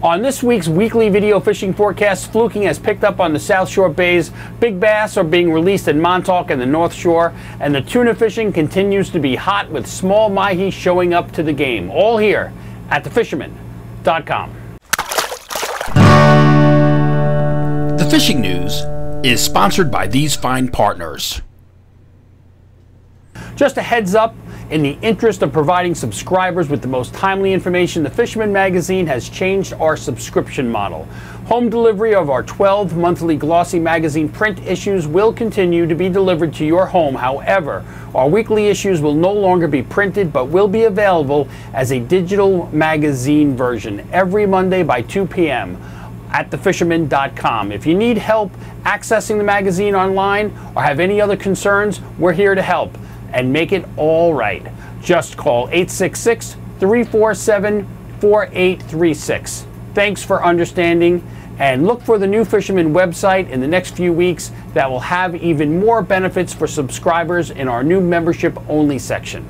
On this week's weekly video fishing forecast, fluking has picked up on the South Shore bays. Big bass are being released in Montauk and the North Shore, and the tuna fishing continues to be hot with small mahi showing up to the game. All here at thefisherman.com. The fishing news is sponsored by these fine partners. Just a heads up, in the interest of providing subscribers with the most timely information, the Fisherman magazine has changed our subscription model. Home delivery of our 12 monthly glossy magazine print issues will continue to be delivered to your home. However, our weekly issues will no longer be printed but will be available as a digital magazine version every Monday by 2 p.m. at thefisherman.com. If you need help accessing the magazine online or have any other concerns, we're here to help and make it all right. Just call 866-347-4836. Thanks for understanding, and look for the new Fisherman website in the next few weeks that will have even more benefits for subscribers in our new membership-only section.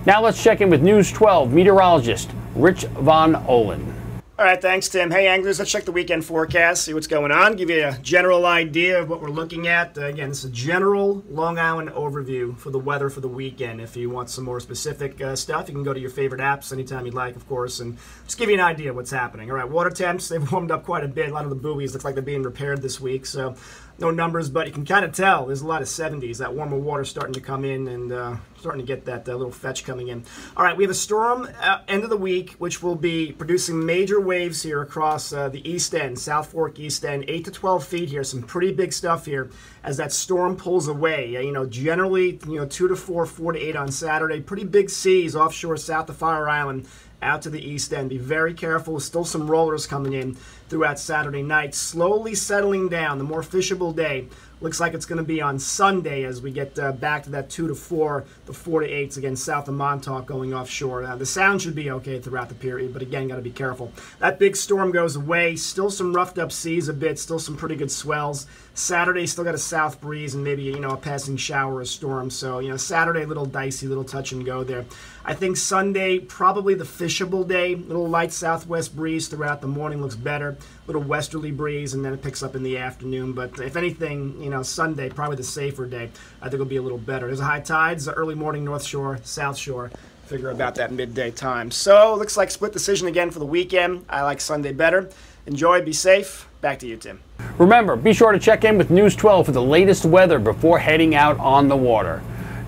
Now let's check in with News 12 meteorologist Rich Von Olen. All right, thanks, Tim. Hey, anglers, let's check the weekend forecast, see what's going on, give you a general idea of what we're looking at. Again, it's a general Long Island overview for the weather for the weekend. If you want some more specific stuff, you can go to your favorite apps anytime you'd like, of course, and just give you an idea of what's happening. All right, water temps, they've warmed up quite a bit. A lot of the buoys look like they're being repaired this week, so no numbers, but you can kind of tell there's a lot of 70s. That warmer water starting to come in and starting to get that little fetch coming in. All right, we have a storm end of the week, which will be producing major waves here across the East End, South Fork East End, 8 to 12 feet here. Some pretty big stuff here as that storm pulls away. Generally, 2 to 4, 4 to 8 on Saturday. Pretty big seas offshore south of Fire Island out to the East End. Be very careful. Still some rollers coming in throughout Saturday night. Slowly settling down. The more fishable day looks like it's going to be on Sunday as we get back to that 2 to 4, the 4 to 8s again south of Montauk going offshore. The sound should be okay throughout the period, but again, got to be careful. That big storm goes away. Still some roughed up seas a bit. Still some pretty good swells. Saturday still got a south breeze and maybe a passing shower or storm. So Saturday a little dicey, little touch and go there. I think Sunday probably the fishable day. Little light southwest breeze throughout the morning looks better. Little westerly breeze and then it picks up in the afternoon. But if anything, Sunday probably the safer day. I think it'll be a little better. There's a high tides, early morning North Shore, South Shore. Figure about that midday time. So looks like split decision again for the weekend. I like Sunday better. Enjoy, be safe. Back to you, Tim. Remember, be sure to check in with News 12 for the latest weather before heading out on the water.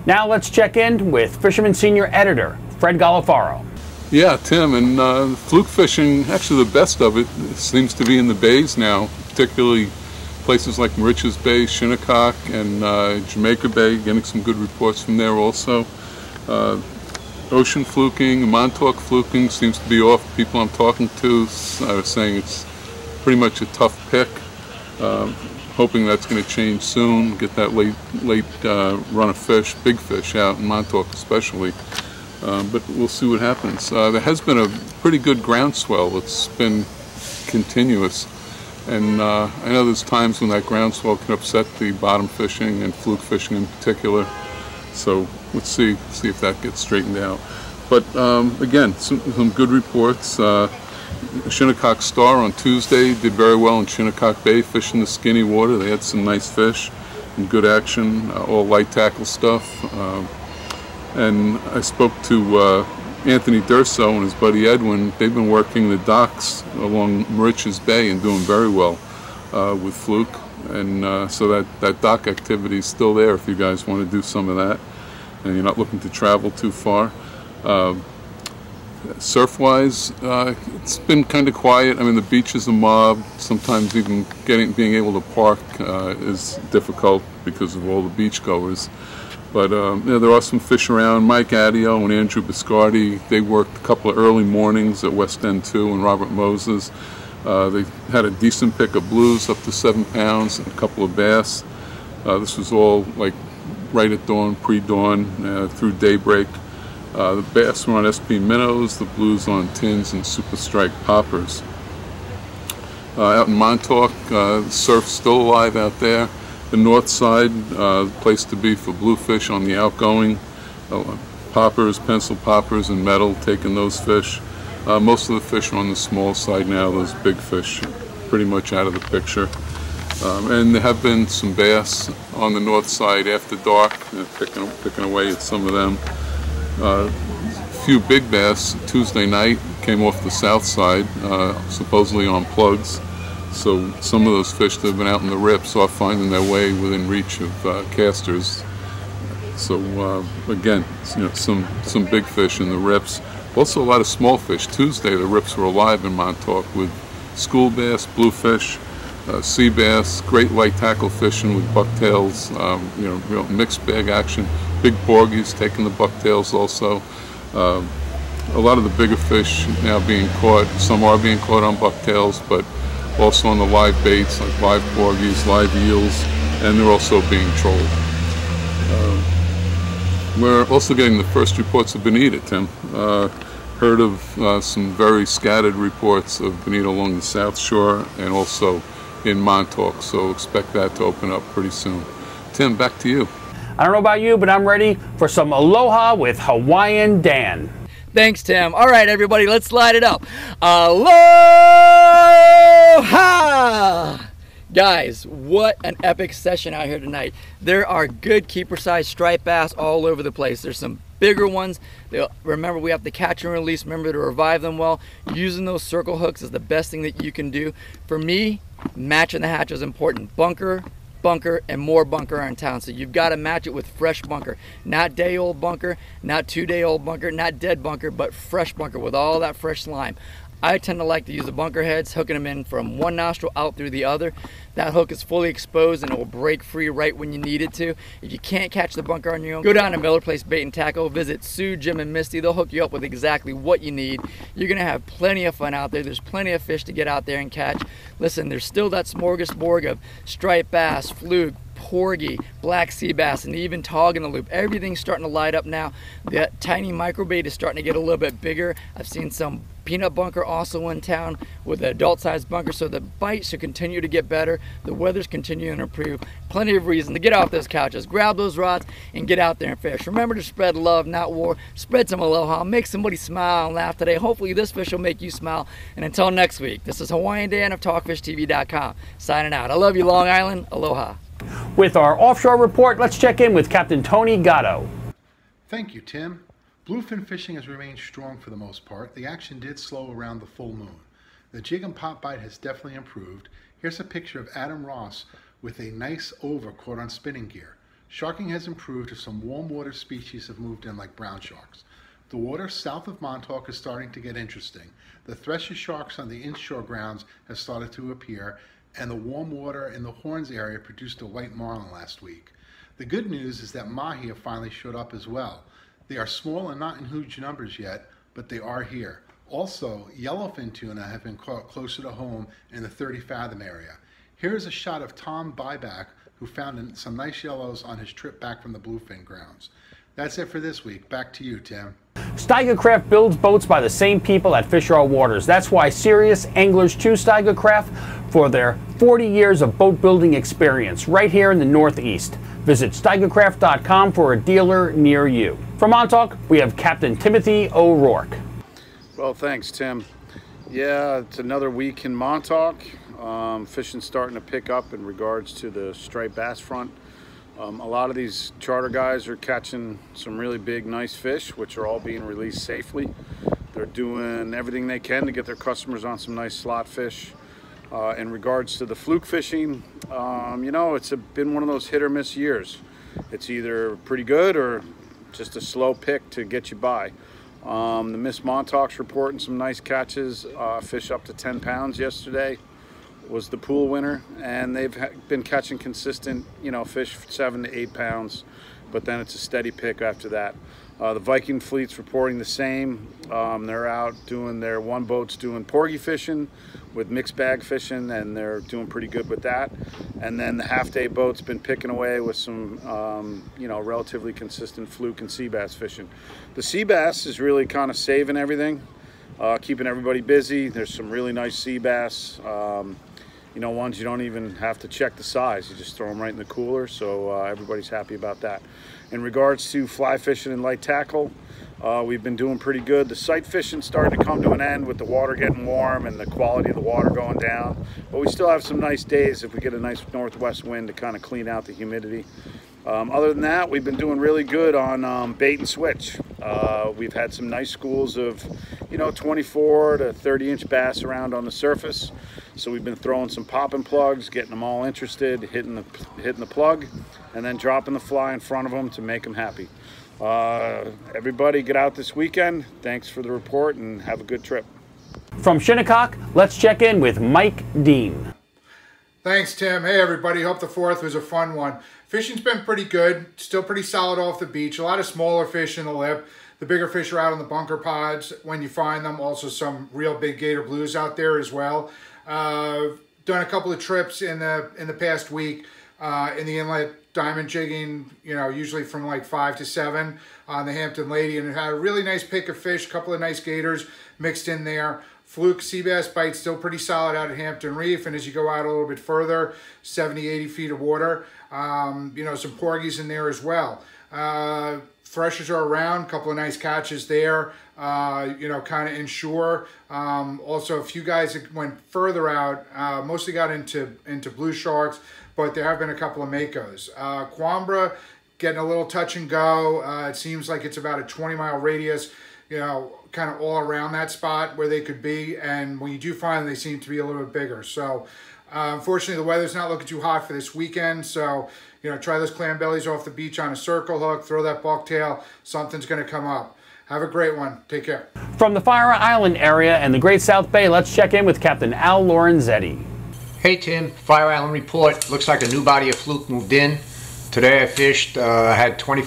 Now let's check in with Fisherman Senior Editor Fred Golofaro. Yeah, Tim, and fluke fishing, actually the best of it seems to be in the bays now, particularly places like Moriches Bay, Shinnecock, and Jamaica Bay, getting some good reports from there also. Ocean fluking, Montauk fluking seems to be off. People I'm talking to are saying it's pretty much a tough pick. Hoping that's going to change soon, get that late run of fish, big fish out in Montauk especially. But we'll see what happens. There has been a pretty good groundswell. It's been continuous. And I know there's times when that groundswell can upset the bottom fishing and fluke fishing in particular. So let's see if that gets straightened out. But again, some good reports. Shinnecock Star on Tuesday did very well in Shinnecock Bay, fishing the skinny water. They had some nice fish and good action, all light tackle stuff. And I spoke to Anthony Durso and his buddy Edwin. They've been working the docks along Moriches Bay and doing very well with fluke. And so that dock activity is still there if you guys want to do some of that and you're not looking to travel too far. Surf-wise, it's been kind of quiet. I mean, the beach is a mob. Sometimes even being able to park is difficult because of all the beachgoers. But there are some fish around. Mike Adio and Andrew Biscardi, they worked a couple of early mornings at West End 2 and Robert Moses. They had a decent pick of blues up to 7 pounds and a couple of bass. This was all like right at dawn, pre-dawn, through daybreak. The bass were on SP minnows, the blues on tins and super strike poppers. Out in Montauk, the surf's still alive out there. The north side, place to be for bluefish on the outgoing. Poppers, pencil poppers and metal, taking those fish. Most of the fish are on the small side now. Those big fish are pretty much out of the picture. And there have been some bass on the north side after dark, picking away at some of them. A few big bass Tuesday night came off the south side, supposedly on plugs. So some of those fish that have been out in the rips are finding their way within reach of casters. So again, some big fish in the rips. Also a lot of small fish. Tuesday the rips were alive in Montauk with school bass, bluefish, sea bass, great light tackle fishing with bucktails, real mixed bag action. Big porgies taking the bucktails also. A lot of the bigger fish now being caught. Some are being caught on bucktails, but also on the live baits like live porgies, live eels, and they're also being trolled. We're also getting the first reports of bonita, Tim. Heard of some very scattered reports of bonita along the south shore and also in Montauk, so expect that to open up pretty soon. Tim, back to you. I don't know about you, but I'm ready for some aloha with Hawaiian Dan. Thanks, Tim. All right, everybody, let's light it up. Aloha! Guys, what an epic session out here tonight. There are good keeper-sized striped bass all over the place. There's some bigger ones. Remember, we have to catch and release. Remember to revive them well. Using those circle hooks is the best thing that you can do. For me, matching the hatch is important. Bunker, and more bunker are in town. So you've got to match it with fresh bunker. Not day-old bunker, not two-day-old bunker, not dead bunker, but fresh bunker with all that fresh slime. I tend to like to use the bunker heads, hooking them in from one nostril out through the other. That hook is fully exposed and it will break free right when you need it to. If you can't catch the bunker on your own, go down to Miller Place Bait and Tackle, visit Sue, Jim, and Misty. They'll hook you up with exactly what you need. You're gonna have plenty of fun out there. There's plenty of fish to get out there and catch. Listen, there's still that smorgasbord of striped bass, fluke, porgy, black sea bass, and even tog in the loop. Everything's starting to light up now. That tiny microbait is starting to get a little bit bigger. I've seen some peanut bunker also in town with the adult sized bunker, so the bites should continue to get better. The weather's continuing to improve. Plenty of reason to get off those couches, grab those rods, and get out there and fish. Remember to spread love, not war. Spread some aloha, make somebody smile and laugh today. Hopefully this fish will make you smile. And until next week, this is Hawaiian Dan of TalkFishTV.com signing out. I love you, Long Island. Aloha. With our offshore report, let's check in with Captain Tony Gatto. Thank you, Tim. Bluefin fishing has remained strong for the most part. The action did slow around the full moon. The jig and pop bite has definitely improved. Here's a picture of Adam Ross with a nice over caught on spinning gear. Sharking has improved as some warm water species have moved in like brown sharks. The water south of Montauk is starting to get interesting. The thresher sharks on the inshore grounds have started to appear, and the warm water in the Horns area produced a white marlin last week. The good news is that mahi have finally showed up as well. They are small and not in huge numbers yet, but they are here. Also, yellowfin tuna have been caught closer to home in the 30 fathom area. Here is a shot of Tom Byback, who found some nice yellows on his trip back from the bluefin grounds. That's it for this week. Back to you, Tim. Steiger Craft builds boats by the same people at Fish Our Waters. That's why serious anglers choose Steiger Craft for their 40 years of boat building experience right here in the Northeast. Visit steigercraft.com for a dealer near you. From Montauk, we have Captain Timothy O'Rourke. Well, thanks, Tim. Yeah, it's another week in Montauk. Fishing's starting to pick up in regards to the striped bass front. A lot of these charter guys are catching some really big, nice fish, which are all being released safely. They're doing everything they can to get their customers on some nice slot fish. In regards to the fluke fishing, you know, it's been one of those hit or miss years. It's either pretty good or just a slow pick to get you by. The Miss Montauk's reporting some nice catches. Fish up to 10 pounds yesterday was the pool winner, and they've been catching consistent, you know, fish 7 to 8 pounds, but then it's a steady pick after that. The Viking fleet's reporting the same. They're out doing one boat's doing porgy fishing with mixed bag fishing, and they're doing pretty good with that. And then the half-day boat's been picking away with some, you know, relatively consistent fluke and sea bass fishing. The sea bass is really kind of saving everything, keeping everybody busy. There's some really nice sea bass. You know, ones you don't even have to check the size. You just throw them right in the cooler, so everybody's happy about that. In regards to fly fishing and light tackle, We've been doing pretty good. The sight fishing's starting to come to an end with the water getting warm and the quality of the water going down. But we still have some nice days if we get a nice northwest wind to kind of clean out the humidity. Other than that, we've been doing really good on bait and switch. We've had some nice schools of, 24 to 30-inch bass around on the surface. So we've been throwing some popping plugs, getting them all interested, hitting the plug, and then dropping the fly in front of them to make them happy. Everybody get out this weekend. Thanks for the report and have a good trip. From Shinnecock, let's check in with Mike Dean. Thanks, Tim. Hey, everybody. Hope the 4th was a fun one. Fishing's been pretty good. Still pretty solid off the beach. A lot of smaller fish in the lip. The bigger fish are out on the bunker pods when you find them. Also some real big gator blues out there as well. Done a couple of trips in the past week in the inlet, diamond jigging, usually from like 5 to 7 on the Hampton Lady, and it had a really nice pick of fish, a couple of nice gators mixed in there. Fluke sea bass bite still pretty solid out at Hampton Reef, and as you go out a little bit further, 70, 80 feet of water, some porgies in there as well. Threshers are around, a couple of nice catches there, kind of inshore. Also, a few guys that went further out, mostly got into blue sharks, but there have been a couple of makos. Quambra getting a little touch and go. It seems like it's about a 20-mile radius, kind of all around that spot where they could be. And when you do find them, they seem to be a little bit bigger. So unfortunately, the weather's not looking too hot for this weekend. So, try those clam bellies off the beach on a circle hook, throw that bucktail, something's going to come up. Have a great one. Take care. From the Fire Island area and the Great South Bay, let's check in with Captain Al Lorenzetti. Hey Tim, Fire Island Report. Looks like a new body of fluke moved in. Today I fished, I had 20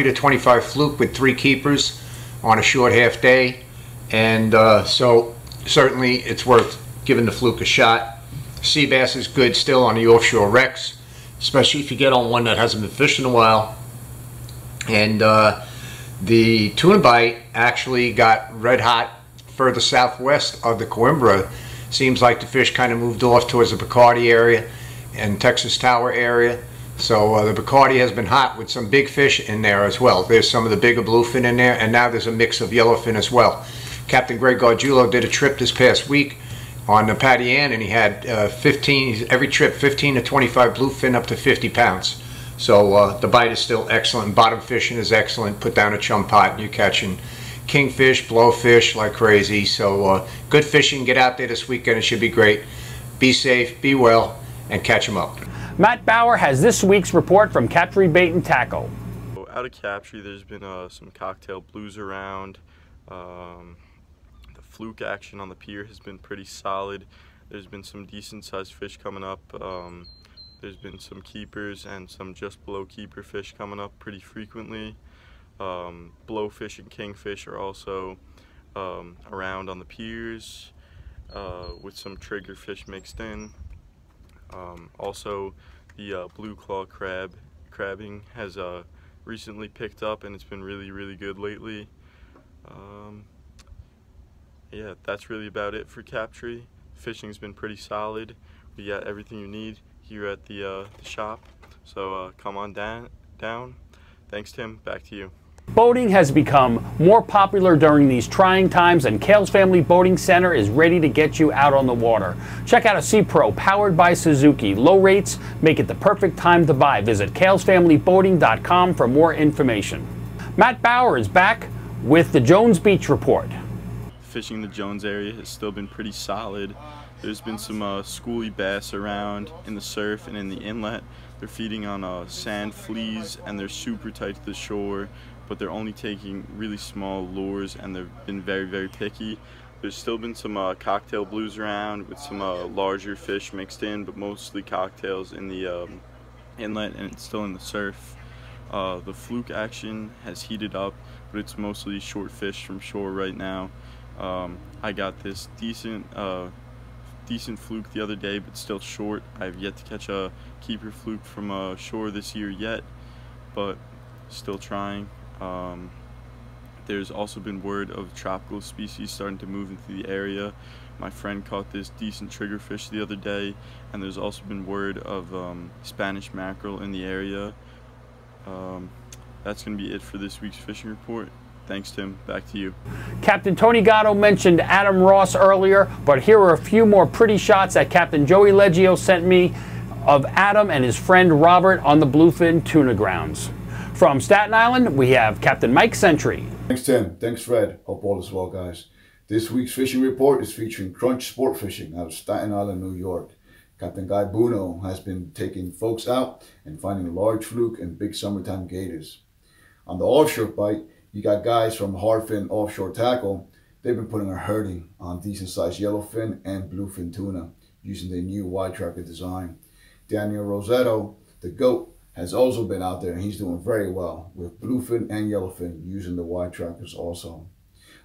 to 25 fluke with 3 keepers on a short half day. And so certainly it's worth giving the fluke a shot. Sea bass is good still on the offshore wrecks, especially if you get on one that hasn't been fished in a while. And the tuna bite actually got red hot further southwest of the Coimbra. Seems like the fish kind of moved off towards the Bacardi area and Texas Tower area. So the Bacardi has been hot with some big fish in there as well. There's some of the bigger bluefin in there, and now there's a mix of yellowfin as well. Captain Greg Gargiulo did a trip this past week on the Patty Ann, and he had every trip 15 to 25 bluefin up to 50 pounds. So the bite is still excellent. Bottom fishing is excellent. Put down a chum pot and you're catching kingfish, blowfish like crazy. So good fishing. Get out there this weekend. It should be great. Be safe, be well, and catch them up. Matt Bauer has this week's report from Catfree Bait and Tackle. Out of Catfree, there's been some cocktail blues around. The fluke action on the pier has been pretty solid. There's been some decent sized fish coming up. There's been some keepers and some just below keeper fish coming up pretty frequently. Blowfish and kingfish are also around on the piers with some trigger fish mixed in. Also, the blue claw crabbing has recently picked up, and it's been really good lately. Yeah, that's really about it for Catfree. Fishing's been pretty solid. We got everything you need here at the shop, so come on down. Thanks, Tim. Back to you. Boating has become more popular during these trying times, and Kale's Family Boating Center is ready to get you out on the water. Check out a Sea Pro powered by Suzuki. Low rates make it the perfect time to buy. Visit kalesfamilyboating.com for more information. Matt Bauer is back with the Jones Beach Report. Fishing the Jones area has still been pretty solid. There's been some schoolie bass around in the surf and in the inlet. They're feeding on sand fleas, and they're super tight to the shore, but they're only taking really small lures, and they've been very picky. There's still been some cocktail blues around with some larger fish mixed in, but mostly cocktails in the inlet, and it's still in the surf. The fluke action has heated up, but it's mostly short fish from shore right now. I got this decent fluke the other day, but still short. I've yet to catch a keeper fluke from shore this year yet, but still trying. There's also been word of tropical species starting to move into the area. My friend caught this decent triggerfish the other day, and there's also been word of Spanish mackerel in the area. That's going to be it for this week's fishing report. Thanks, Tim. Back to you. Captain Tony Gatto mentioned Adam Ross earlier, but here are a few more pretty shots that Captain Joey Leggio sent me of Adam and his friend Robert on the bluefin tuna grounds. From Staten Island, we have Captain Mike Sentry. Thanks, Tim. Thanks, Fred. Hope all is well, guys. This week's fishing report is featuring Crunch Sport Fishing out of Staten Island, New York. Captain Guy Buno has been taking folks out and finding large fluke and big summertime gators. On the offshore bite, you got guys from Hardfin Offshore Tackle. They've been putting a hurting on decent-sized yellowfin and bluefin tuna using their new wide tracker design. Daniel Rosetto, the GOAT, has also been out there and he's doing very well with bluefin and yellowfin using the wide trackers also.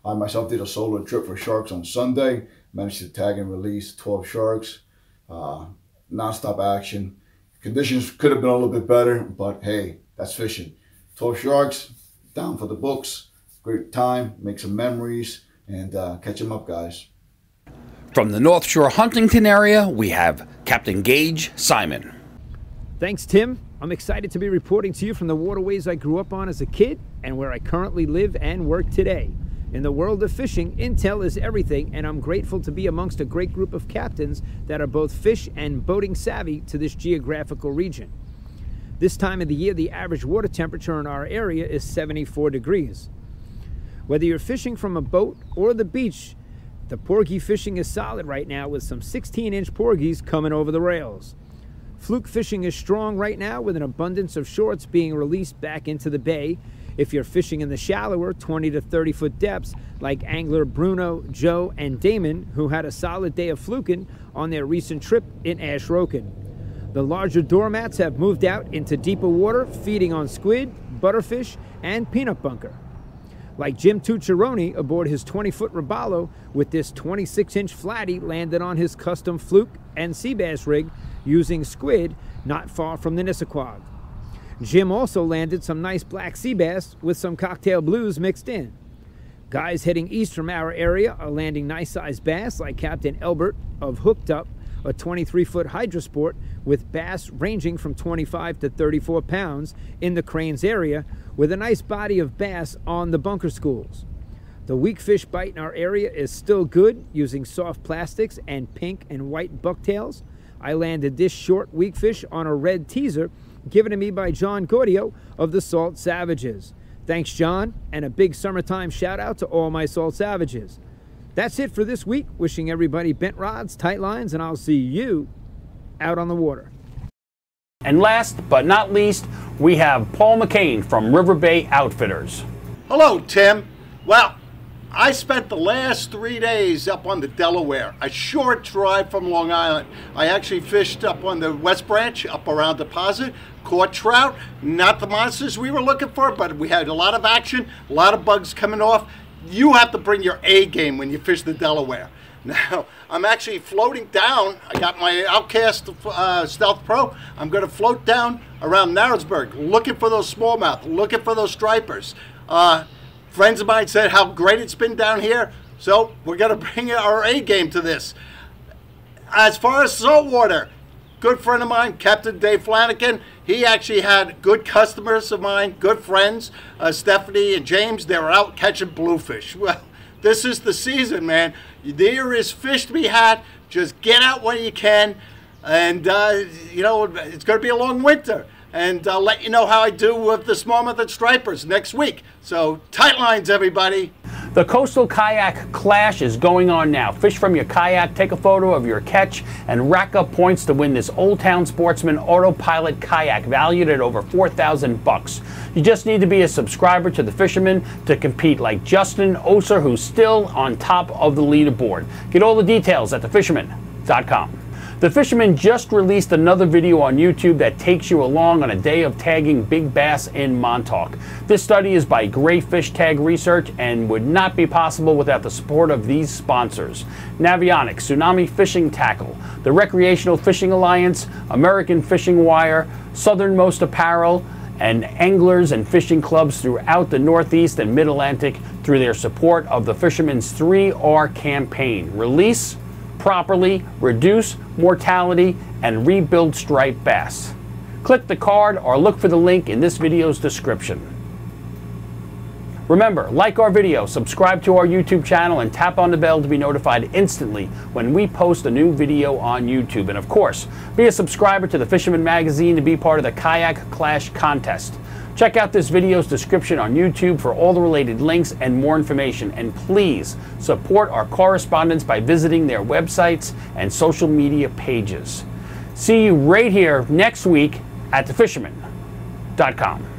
I myself did a solo trip for sharks on Sunday, managed to tag and release 12 sharks, non-stop action. Conditions could have been a little bit better, but hey, that's fishing. 12 sharks, down for the books, great time, make some memories, and catch them up, guys. From the Northshore Huntington area, we have Captain Gage Simon. Thanks, Tim. I'm excited to be reporting to you from the waterways I grew up on as a kid and where I currently live and work today. In the world of fishing, intel is everything, and I'm grateful to be amongst a great group of captains that are both fish and boating savvy to this geographical region. This time of the year, the average water temperature in our area is 74 degrees. Whether you're fishing from a boat or the beach, the porgy fishing is solid right now with some 16-inch porgies coming over the rails. Fluke fishing is strong right now with an abundance of shorts being released back into the bay. If you're fishing in the shallower 20 to 30 foot depths, like angler Bruno, Joe, and Damon, who had a solid day of fluking on their recent trip in Ashroken. The larger doormats have moved out into deeper water, feeding on squid, butterfish, and peanut bunker. Like Jim Tucciaroni aboard his 20-foot Robalo with this 26-inch flatty landed on his custom fluke and sea bass rig using squid not far from the Nissaquag. Jim also landed some nice black sea bass with some cocktail blues mixed in. Guys heading east from our area are landing nice-sized bass like Captain Elbert of Hooked Up, a 23-foot hydrosport with bass ranging from 25 to 34 pounds in the Cranes area with a nice body of bass on the bunker schools. The weak fish bite in our area is still good using soft plastics and pink and white bucktails. I landed this short weak fish on a red teaser given to me by John Cordio of the Salt Savages. Thanks, John, and a big summertime shout out to all my Salt Savages. That's it for this week. Wishing everybody bent rods, tight lines, and I'll see you out on the water. And last but not least, we have Paul McCain from River Bay Outfitters. Hello, Tim. Well, I spent the last 3 days up on the Delaware, a short drive from Long Island. I actually fished up on the West Branch, up around Deposit, caught trout, not the monsters we were looking for, but we had a lot of action, a lot of bugs coming off. You have to bring your A game when you fish the Delaware. Now, I'm actually floating down. I got my Outcast Stealth Pro. I'm going to float down around Narrowsburg, looking for those smallmouth, looking for those stripers. Friends of mine said how great it's been down here, so we're going to bring our A game to this. As far as saltwater, good friend of mine, Captain Dave Flanagan, he actually had good customers of mine, good friends, Stephanie and James. They were out catching bluefish. Well, this is the season, man. There is fish to be had. Just get out when you can, and you know, it's going to be a long winter. And I'll let you know how I do with the smallmouth and stripers next week. So tight lines, everybody. The Coastal Kayak Clash is going on now. Fish from your kayak, take a photo of your catch, and rack up points to win this Old Town Sportsman Autopilot kayak valued at over $4,000. You just need to be a subscriber to the Fisherman to compete, like Justin Oser, who's still on top of the leaderboard. Get all the details at thefisherman.com. The Fisherman just released another video on YouTube that takes you along on a day of tagging big bass in Montauk. This study is by Gray Fish Tag Research and would not be possible without the support of these sponsors: Navionics, Tsunami Fishing Tackle, the Recreational Fishing Alliance, American Fishing Wire, Southernmost Apparel, and anglers and fishing clubs throughout the Northeast and Mid-Atlantic through their support of the Fisherman's 3R campaign: release properly, reduce mortality, and rebuild striped bass. Click the card or look for the link in this video's description. Remember, like our video, subscribe to our YouTube channel, and tap on the bell to be notified instantly when we post a new video on YouTube. And of course, be a subscriber to the Fisherman magazine to be part of the Kayak Clash contest. Check out this video's description on YouTube for all the related links and more information. And please support our correspondents by visiting their websites and social media pages. See you right here next week at thefisherman.com.